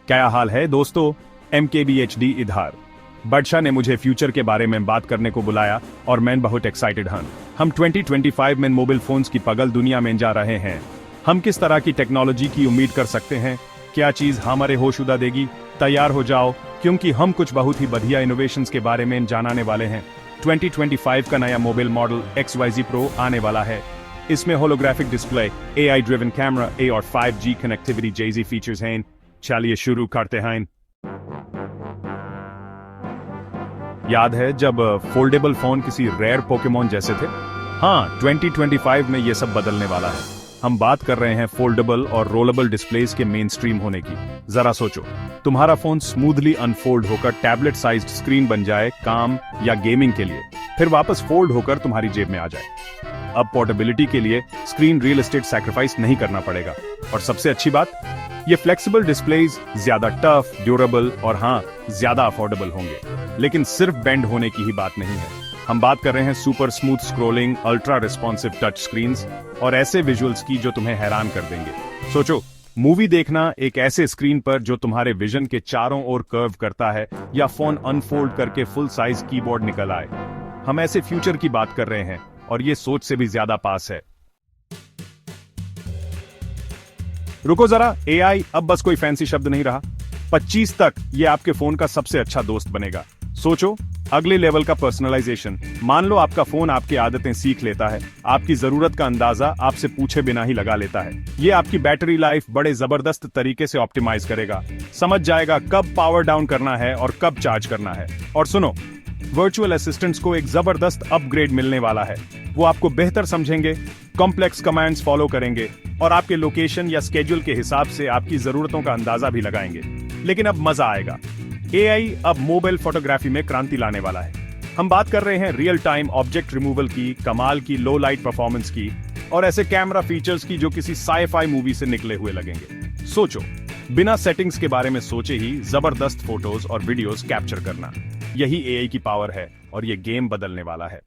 क्या हाल है दोस्तों। MKBHD इधर। बदशाह ने मुझे फ्यूचर के बारे में बात करने को बुलाया और मैं बहुत एक्साइटेड हूं। हम 2025 में मोबाइल फोन्स की पगल दुनिया में जा रहे हैं। हम किस तरह की टेक्नोलॉजी की उम्मीद कर सकते हैं, क्या चीज हमारे होश उड़ा देगी। तैयार हो जाओ, क्योंकि हम कुछ बहुत ही बढ़िया इनोवेशंस के बारे में जानने वाले हैं। 2025 का नया मोबाइल मॉडल XYZ Pro आने वाला है। इसमें holographic display, AI driven camera, और 5G कनेक्टिविटी जैसी फीचर्स हैं। चलिए शुरू करते हैं। याद है जब फोल्डेबल फोन किसी रेयर पोकेमोन जैसे थे? हाँ, 2025 में ये सब बदलने वाला है। हम बात कर रहे हैं फोल्डेबल और रोलेबल डिस्प्लेस के मेन स्ट्रीम होने की। जरा सोचो, तुम्हारा फोन स्मूथली अनफोल्ड होकर टैबलेट साइज्ड स्क्रीन बन जाए काम या गेमिंग के लिए, फिर वापस फोल्ड होकर तुम्हारी जेब में आ जाए। अब पोर्टेबिलिटी के लिए स्क्रीन रियल एस्टेट सैक्रिफाइस नहीं करना पड़ेगा। और सबसे अच्छी बात, ये फ्लेक्सिबल डिस्प्लेज ज्यादा टफ, ड्यूरेबल और हाँ, ज्यादा अफोर्डेबल होंगे। लेकिन सिर्फ बेंड होने की ही बात नहीं है। हम बात कर रहे हैं super smooth scrolling, ultra responsive touch screens और ऐसे विजुअल्स की जो तुम्हें हैरान कर देंगे। सोचो, मूवी देखना एक ऐसे स्क्रीन पर जो तुम्हारे विजन के चारों ओर कर्व करता है, या फोन अनफोल्ड करके फुल साइज कीबोर्ड निकल आए। हम ऐसे फ्यूचर की बात कर रहे हैं और ये सोच से भी ज्यादा पास है। रुको जरा, AI अब बस कोई फैंसी शब्द नहीं रहा। 25 तक ये आपके फोन का सबसे अच्छा दोस्त बनेगा। सोचो, अगले लेवल का पर्सनलाइजेशन। मान लो आपका फोन आपकी आदतें सीख लेता है, आपकी जरूरत का अंदाजा आपसे पूछे बिना ही लगा लेता है। ये आपकी बैटरी लाइफ बड़े जबरदस्त तरीके से ऑप्टिमाइज करेगा। समझ जाएगा कब पावर डाउन करना है और कब चार्ज करना है। और सुनो, वर्चुअल असिस्टेंट्स को एक जबरदस्त अपग्रेड मिलने वाला है। वो आपको बेहतर समझेंगे, कॉम्प्लेक्स कमांड्स फॉलो करेंगे और आपके लोकेशन या स्केड्यूल के हिसाब से आपकी जरूरतों का अंदाजा भी लगाएंगे। लेकिन अब मजा आएगा। AI अब मोबाइल फोटोग्राफी में क्रांति लाने वाला है। हम बात कर रहे हैं रियल टाइम ऑब्जेक्ट रिमूवल की, कमाल की लो लाइट परफॉर्मेंस की और ऐसे कैमरा फीचर्स की जो किसी साई-फाई मूवी से निकले हुए लगेंगे। सोचो, बिना सेटिंग्स के बारे में सोचे ही जबरदस्त फोटोज और वीडियोस कैप्चर करना। यही AI की पावर है और ये गेम बदलने वाला है।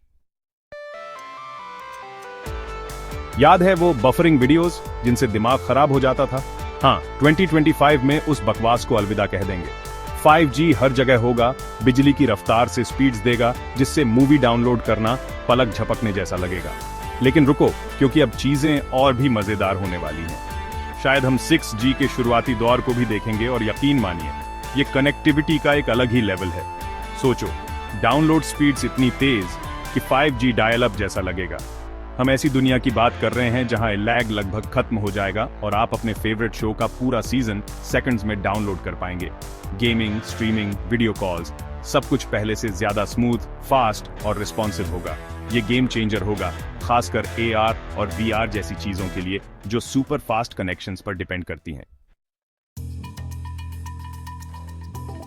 याद है वो बफरिंग वीडियोस जिनसे दिमाग खराब हो जाता था? हाँ, 2025 में उस बकवास को अलविदा कह देंगे। 5G हर जगह होगा, बिजली की रफ्तार से स्पीड्स देगा जिससे मूवी डाउनलोड करना पलक झपकने जैसा लगेगा। लेकिन रुको, क्योंकि अब चीजें और भी मजेदार होने वाली हैं। शायद हम 6G के शुरुआती दौर को भी देखेंगे और यकीन मानिए, ये कनेक्टिविटी का एक अलग ही लेवल है। सोचो, डाउनलोड स्पीड्स इतनी तेज कि 5G डायल अप जैसा लगेगा। हम ऐसी दुनिया की बात कर रहे हैं जहां लैग लगभग खत्म हो जाएगा और आप अपने फेवरेट शो का पूरा सीजन सेकंड्स में डाउनलोड कर पाएंगे। गेमिंग, स्ट्रीमिंग, वीडियो कॉल्स, सब कुछ पहले से ज्यादा स्मूथ, फास्ट और रिस्पॉन्सिव होगा। ये गेम चेंजर होगा, खासकर AR और VR जैसी चीजों के लिए जो सुपर फास्ट कनेक्शंस पर डिपेंड करती हैं।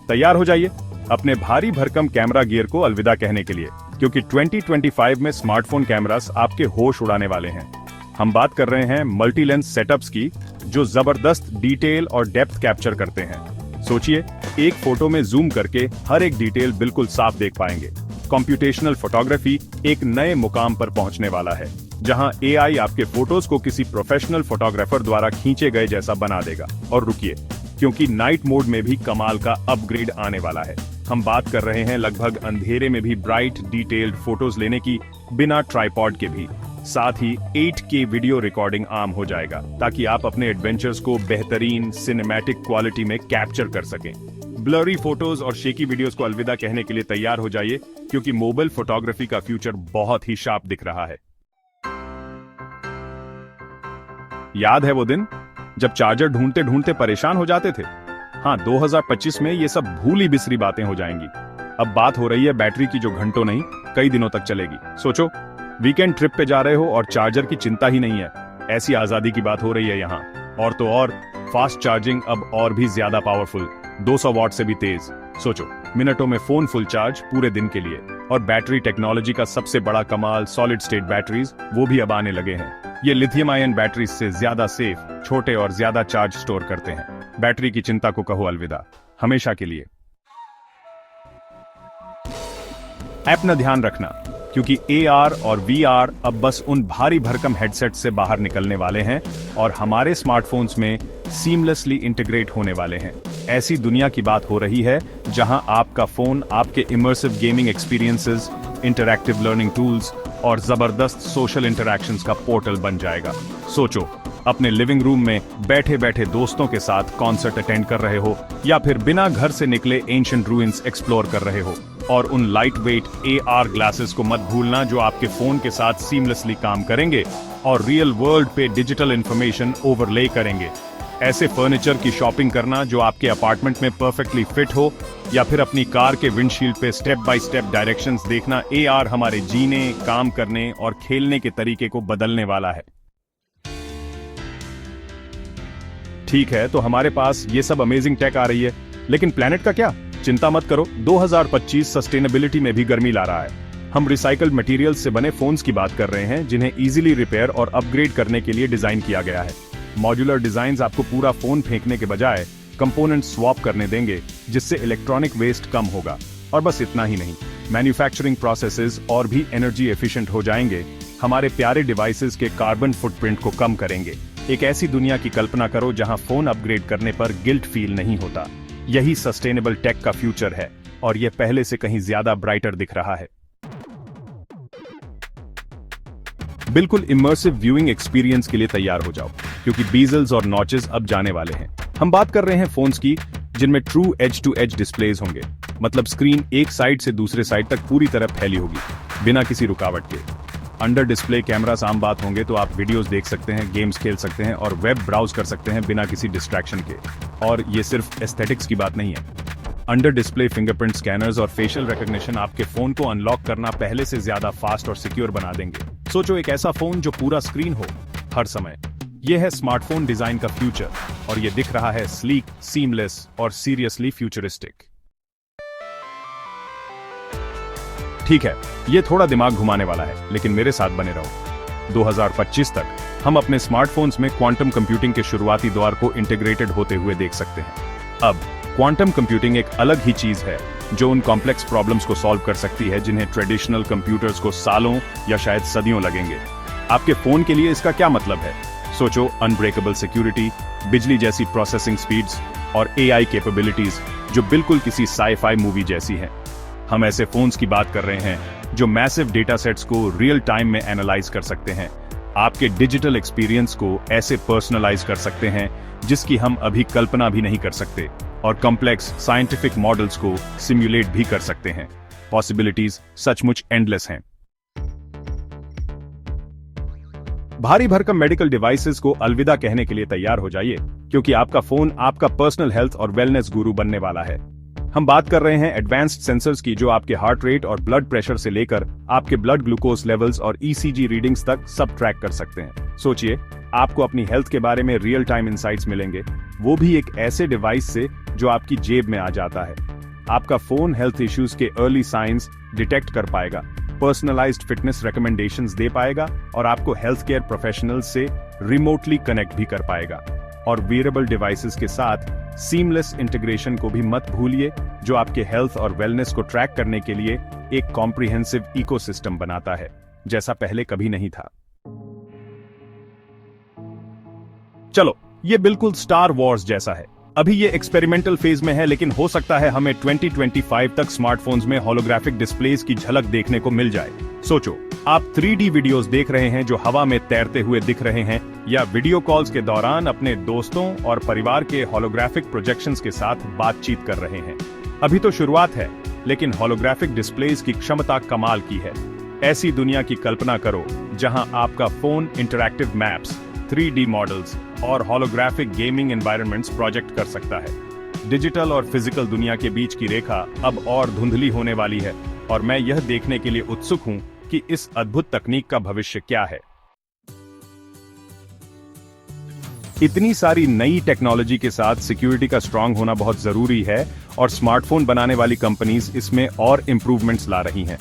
तैयार हो जाइए अपने भारी भरकम कैमरा गियर को अलविदा कहने के लिए, क्योंकि 2025 में स्मार्टफोन कैमरास आपके होश उड़ाने वाले हैं। हम बात कर रहे हैं मल्टी लेंस सेटअप्स की जो जबरदस्त डिटेल और डेप्थ कैप्चर करते हैं। सोचिए, एक फोटो में जूम करके हर एक डिटेल बिल्कुल साफ देख पाएंगे। कंप्यूटेशनल फोटोग्राफी एक नए मुकाम पर पहुंचने वाला है, जहां AI आपके फोटोज को किसी प्रोफेशनल फोटोग्राफर द्वारा खींचे गए जैसा बना देगा। और रुकिए, क्योंकि नाइट मोड में भी कमाल का अपग्रेड आने वाला है। हम बात कर रहे हैं लगभग अंधेरे में भी ब्राइट डिटेल्ड फोटोज लेने की, बिना ट्राइपॉड के भी। साथ ही 8K वीडियो रिकॉर्डिंग आम हो जाएगा, ताकि आप अपने एडवेंचर्स को बेहतरीन सिनेमैटिक क्वालिटी में कैप्चर कर सकें। ब्लरी फोटोज और शेकी वीडियोस को अलविदा कहने के लिए तैयार हो जाइए, क्योंकि मोबाइल फोटोग्राफी का फ्यूचर बहुत ही शार्प दिख रहा है। याद है वो दिन जब चार्जर ढूंढते ढूंढते परेशान हो जाते थे? हाँ, 2025 में ये सब भूली बिसरी बातें हो जाएंगी। अब बात हो रही है बैटरी की, जो घंटों नहीं कई दिनों तक चलेगी। सोचो, वीकेंड ट्रिप पे जा रहे हो और चार्जर की चिंता ही नहीं है। ऐसी आजादी की बात हो रही है यहाँ। और तो और फास्ट चार्जिंग अब और भी ज्यादा पावरफुल, 200 वॉट से भी तेज। सोचो, मिनटों में फोन फुल चार्ज पूरे दिन के लिए। और बैटरी टेक्नोलॉजी का सबसे बड़ा कमाल, सॉलिड स्टेट बैटरीज, वो भी अब आने लगे हैं। ये लिथियम आयन बैटरीज से ज्यादा सेफ, छोटे और ज्यादा चार्ज स्टोर करते हैं। बैटरी की चिंता को कहो अलविदा, हमेशा के लिए। अपना ध्यान रखना। क्योंकि AR और VR अब बस उन भारी भरकम हेडसेट से बाहर निकलने वाले हैं और हमारे स्मार्टफोन्स में सीमलेसली इंटीग्रेट होने वाले हैं। ऐसी दुनिया की बात हो रही है जहां आपका फोन आपके immersive gaming experiences, interactive learning tools और जबरदस्त सोशल इंटरैक्शंस का पोर्टल बन जाएगा। सोचो, अपने लिविंग रूम में बैठे बैठे दोस्तों के साथ कॉन्सर्ट अटेंड कर रहे हो या फिर बिना घर से निकले एंशिएंट रूइंस एक्सप्लोर कर रहे हो। और उन लाइट वेट AR ग्लासेस को मत भूलना जो आपके फोन के साथ सीमलेसली काम करेंगे और रियल वर्ल्ड पे डिजिटल इंफॉर्मेशन ओवरले करेंगे। ऐसे फर्नीचर की शॉपिंग करना जो आपके अपार्टमेंट में परफेक्टली फिट हो या फिर अपनी कार के विंडशील्ड पे स्टेप बाय स्टेप डायरेक्शंस देखना, AR हमारे जीने, काम करने और खेलने के तरीके को बदलने वाला है। ठीक है, तो हमारे पास ये सब अमेजिंग टेक आ रही है, लेकिन प्लेनेट का क्या? चिंता मत करो, 2025 सस्टेनेबिलिटी में भी गर्मी ला रहा है। हम रिसाइकल्ड मटेरियल्स से बने फोन्स की बात कर रहे हैं जिन्हें इजीली रिपेयर और अपग्रेड करने के लिए डिजाइन किया गया है। मॉड्यूलर डिजाइन्स आपको पूरा फोन फेंकने के बजाय कंपोनेंट स्वैप करने देंगे, जिससे इलेक्ट्रॉनिक वेस्ट कम होगा। और बस इतना ही नहीं, मैन्युफैक्चरिंग प्रोसेसेस और भी एनर्जी एफिशिएंट हो जाएंगे, हमारे प्यारे डिवाइसेस के कार्बन फुटप्रिंट को कम करेंगे। एक ऐसी दुनिया की कल्पना करो जहां फोन अपग्रेड करने पर गिल्ट फील नहीं होता। यही सस्टेनेबल टेक का फ्यूचर है और यह पहले से कहीं ज्यादा ब्राइटर दिख रहा है। बिल्कुल इमर्सिव व्यूइंग एक्सपीरियंस के लिए तैयार हो जाओ, क्योंकि बीजल्स और नॉचेस अब जाने वाले हैं। हम बात कर रहे हैं फोन्स की जिनमें true edge to edge displays होंगे, मतलब स्क्रीन एक साइड से दूसरे साइड तक पूरी तरह फैली होगी बिना किसी रुकावट के। अंडर डिस्प्ले कैमरास आम बात होंगे, तो आप वीडियोस देख सकते हैं, गेम्स खेल सकते हैं और वेब ब्राउज कर सकते हैं बिना किसी डिस्ट्रैक्शन के। और ये सिर्फ एस्थेटिक्स की बात नहीं है। अंडर डिस्प्ले फिंगरप्रिंट स्कैनर्स और फेशियल रिकॉग्निशन आपके फोन को अनलॉक करना पहले से ज्यादा फास्ट और सिक्योर बना देंगे। सोचो, एक ऐसा फोन जो पूरा स्क्रीन हो हर समय। यह है स्मार्टफोन डिजाइन का फ्यूचर और ये दिख रहा है स्लीक, सीमलेस और सीरियसली फ्यूचरिस्टिक। ठीक है, ये थोड़ा दिमाग घुमाने वाला है, लेकिन मेरे साथ बने रहो। 2025 तक हम अपने स्मार्टफोन्स में क्वांटम कंप्यूटिंग के शुरुआती दौर को इंटीग्रेटेड होते हुए देख सकते हैं। अब क्वांटम कंप्यूटिंग एक अलग ही चीज है जो उन कॉम्प्लेक्स प्रॉब्लम्स को सॉल्व कर सकती है जिन्हें ट्रेडिशनल कंप्यूटर्स को सालों या शायद सदियों लगेंगे। आपके फोन के लिए इसका क्या मतलब है? सोचो, अनब्रेकेबल सिक्योरिटी, बिजली जैसी प्रोसेसिंग स्पीड्स और AI कैपेबिलिटीज जो बिल्कुल किसी साई-फाई मूवी जैसी हैं। हम ऐसे फोन्स की बात कर रहे हैं जो मैसिव डेटा सेट्स को रियल टाइम में एनालाइज कर सकते हैं, आपके डिजिटल एक्सपीरियंस को ऐसे पर्सनलाइज कर सकते हैं जिसकी हम अभी कल्पना भी नहीं कर सकते, और कॉम्प्लेक्स साइंटिफिक मॉडल्स को सिम्युलेट भी कर सकते हैं। पॉसिबिलिटीज सचमुच एंडलेस हैं। भारी भरकम मेडिकल डिवाइसेस को अलविदा कहने के लिए तैयार हो जाइए, क्योंकि आपका फोन आपका पर्सनल हेल्थ और वेलनेस गुरु बनने वाला है। हम बात कर रहे हैं एडवांस्ड सेंसर्स की जो आपके हार्ट रेट और ब्लड प्रेशर से लेकर आपके ब्लड ग्लूकोज लेवल्स और ECG रीडिंग्स तक सब ट्रैक कर सकते हैं। सोचिए, आपको अपनी हेल्थ के बारे में रियल टाइम इंसाइट्स मिलेंगे, वो भी एक ऐसे डिवाइस से जो आपकी जेब में आ जाता है। आपका फोन हेल्थ इश्यूज के अर्ली साइंस डिटेक्ट कर पाएगा, पर्सनलाइज्ड फिटनेस रिकमेंडेशंस दे पाएगा और आपको हेल्थ केयर प्रोफेशनल्स से रिमोटली कनेक्ट भी कर पाएगा। और वेयरेबल डिवाइसेस के साथ सीमलेस इंटीग्रेशन को भी मत भूलिए, जो आपके हेल्थ और वेलनेस को ट्रैक करने के लिए एक कॉम्प्रिहेंसिव इकोसिस्टम बनाता है, जैसा पहले कभी नहीं था। चलो, ये बिल्कुल स्टार वॉर्स जैसा है। अभी ये एक्सपेरिमेंटल फेज में है, लेकिन हो सकता है हमें 2025 तक स्मार्टफोन्स में होलोग्राफिक डिस्प्लेस की झलक देखने को मिल जाए। सोचो, आप 3D वीडियोस देख रहे हैं जो हवा में तैरते हुए दिख रहे हैं, या वीडियो कॉल्स के दौरान अपने दोस्तों और परिवार के होलोग्राफिक प्रोजेक्शंस के साथ बातचीत कर रहे हैं। अभी तो शुरुआत है, लेकिन होलोग्राफिक डिस्प्लेस की क्षमता कमाल की है। ऐसी दुनिया की कल्पना करो जहां आपका phone interactive maps, 3D models और होलोग्राफिक गेमिंग एनवायरनमेंट्स प्रोजेक्ट कर सकता है। डिजिटल और फिजिकल दुनिया के बीच की रेखा अब और धुंधली होने वाली है, और मैं यह देखने के लिए उत्सुक हूं कि इस अद्भुत तकनीक का भविष्य क्या है। इतनी सारी नई टेक्नोलॉजी के साथ सिक्योरिटी का स्ट्रांग होना बहुत जरूरी है, और स्मार्टफोन बनाने वाली कंपनीज इसमें और इंप्रूवमेंट्स ला रही हैं।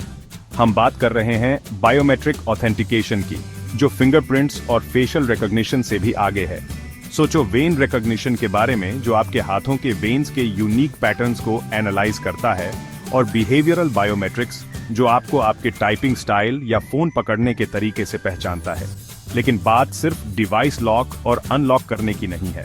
हम बात कर रहे हैं बायोमेट्रिक ऑथेंटिकेशन की, जो फिंगरप्रिंट्स और फेशियल रिकॉग्निशन से भी आगे है। सोचो, वेन रिकॉग्निशन के बारे में, जो आपके हाथों के वेन्स के यूनिक पैटर्न्स को एनालाइज करता है और बिहेवियरल बायोमेट्रिक्स जो आपको आपके टाइपिंग स्टाइल या फोन पकड़ने के तरीके से पहचानता है। लेकिन बात सिर्फ डिवाइस लॉक और अनलॉक करने की नहीं है।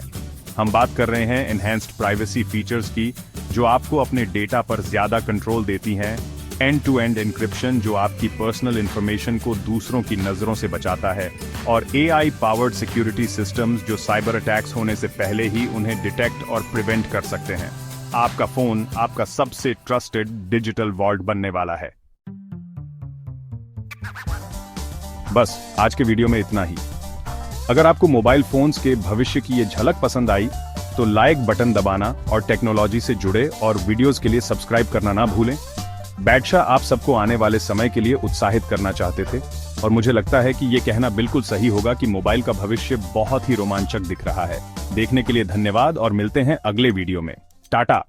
हम बात कर रहे हैं एनहेंस्ड प्राइवेसी फीचर्स की, जो आपको अपने डेटा पर ज्यादा कंट्रोल देती हैं, एंड टू एंड एन्क्रिप्शन जो आपकी पर्सनल इंफॉर्मेशन को दूसरों की नजरों से बचाता है, और AI पावर्ड सिक्योरिटी सिस्टम्स जो साइबर अटैक्स होने से पहले ही उन्हें डिटेक्ट और प्रिवेंट कर सकते हैं। आपका फोन आपका सबसे ट्रस्टेड डिजिटल वॉल्ट बनने वाला है। बस आज के वीडियो में इतना ही। अगर आपको मोबाइल फोन्स के भविष्य की ये झलक पसंद आई तो लाइक बटन दबाना और टेक्नोलॉजी से जुड़े और वीडियोस के लिए सब्सक्राइब करना ना भूलें। बैडशाह आप सबको आने वाले समय के लिए उत्साहित करना चाहते थे, और मुझे लगता है कि ये कहना बिल्कुल सही होगा कि मोबाइल का भविष्य बहुत ही रोमांचक दिख रहा है। देखने के लिए धन्यवाद और मिलते हैं अगले वीडियो में। टाटा।